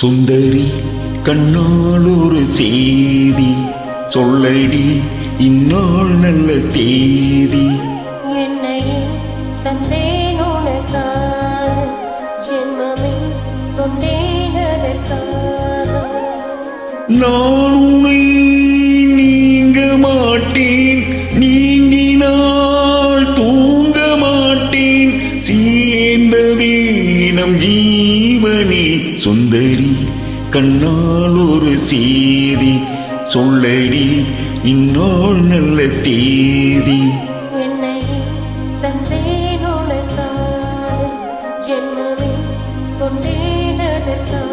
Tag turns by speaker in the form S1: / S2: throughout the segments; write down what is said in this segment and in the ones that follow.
S1: சுந்தரி கண்ணால் ஒரு செய்தி சொல்லடி இந்நாள் நல்ல தேதி.
S2: என்னையே தந்தேன் உனக்காக, ஜென்மமே கொண்டேன் அதற்காக.
S1: நான் உன்னை நீங்க மாட்டேன், நீங்கினால் தூங்க மாட்டேன், சேர்ந்ததே நம் ஜீவனே. சுந்தரி கண்ணால் ஒரு செய்தி சொல்லடி இந்நாள் நல்ல தேதி.
S2: என்னையே தந்தேன் உனக்காக, ஜென்மமே கொண்டேன் அதற்காக.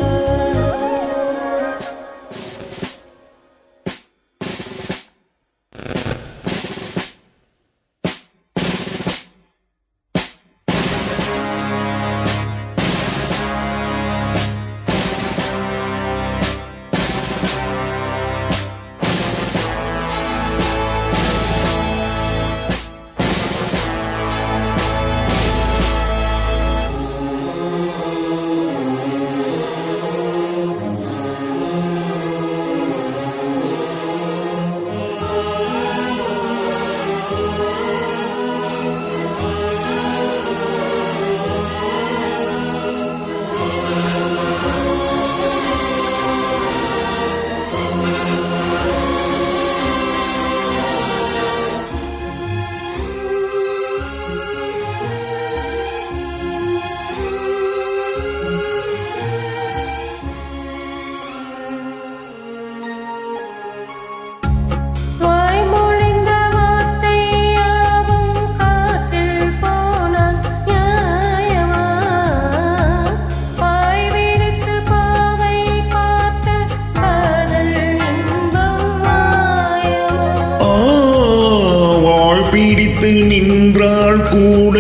S1: பிடித்து நின்றால் கூட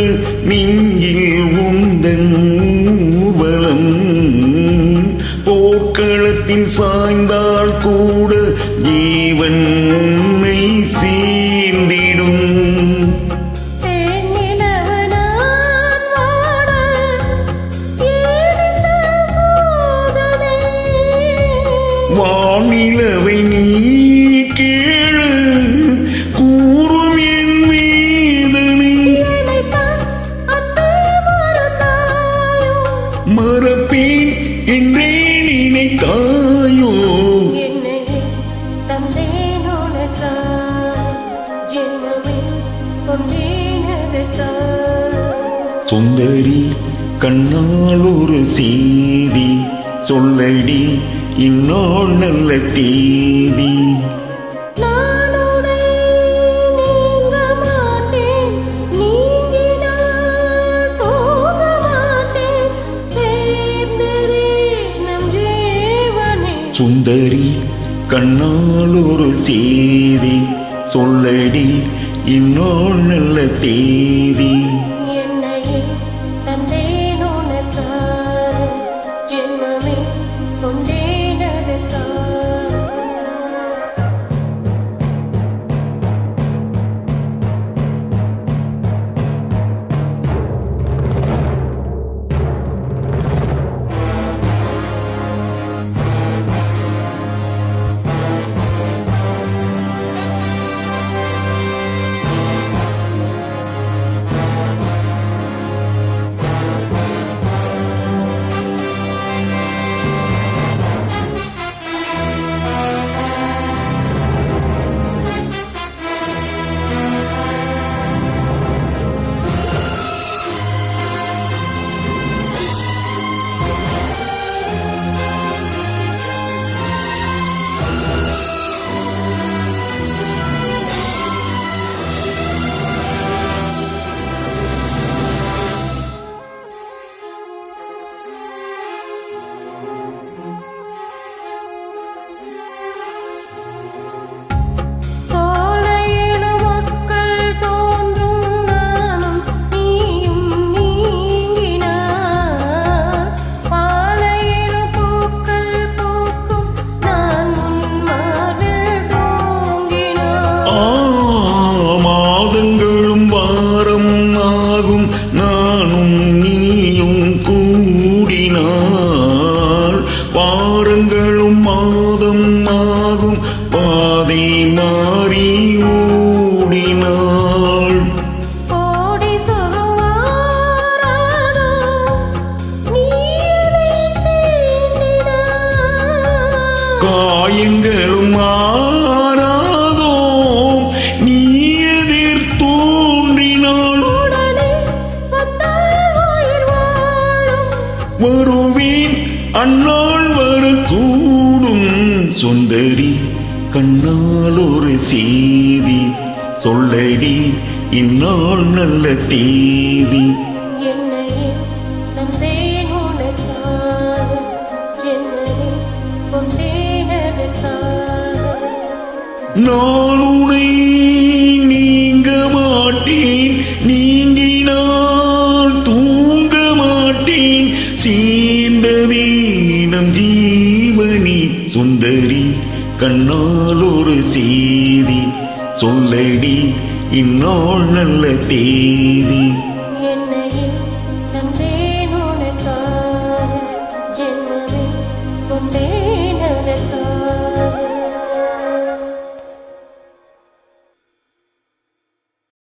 S1: நெஞ்சில் உந்தன் ஊர்வலம், போர்க்களத்தில் சாய்ந்தால் கூட ஜீவன் உன்னை சேர்ந்திடும். வானிலவை நீ கேளு, கூறும் என் வேதனை. மறப்பேன் என்றே நினைத்தாயோ.
S2: என்னையே தந்தேன் உனக்காக, ஜென்மமே கொண்டேன் அதற்காக.
S1: சுந்தரி கண்ணால் ஒரு செய்தி சொல்லடி இந்நாள் நல்ல தேதி.
S2: நான் உன்னை நீங்க மாட்டேன், நீங்கினால் தூங்க மாட்டேன், சேர்ந்ததே நம் ஜீவனே.
S1: சுந்தரி கண்ணால் ஒரு செய்தி சொல்லடி இந்நாள் நல்ல தேதி.
S2: என்னையே தந்தேன் உனக்காக, ஜென்மமே கொண்டேன் அதற்காக.
S1: காலங்களும் மாதம் ஆகும் பாதை மாறி ஓடினாள்.
S2: கோடி சுகவாராதோ நீ என்னை தேடினாய்.
S1: காயங்களும் மாறாதோ நீ எதிர் தோன்றினாள்.
S2: உடனே வந்தால் உயிர் வாழும்.
S1: வருவேன் அந்நாள் வரக்கூடும். சுந்தரி கண்ணால் ஒரு செய்தி சொல்லடி இந்நாள் நல்ல தேதி.
S2: என்னையே தந்தேன் உனக்காக, ஜென்மமே கொண்டேன் அதற்காக.
S1: நான் உனை நீங்க மாட்டேன், நீங்கினால் தூங்க மாட்டேன். சேர்ந்ததே நம் ஜீவனி. சுந்தரி கண்ணால் ஒரு செய்தி சொல்லடி இந்நாள் நல்ல தேதி.
S2: என்னையே தந்தேன் உனக்காக, ஜென்மமே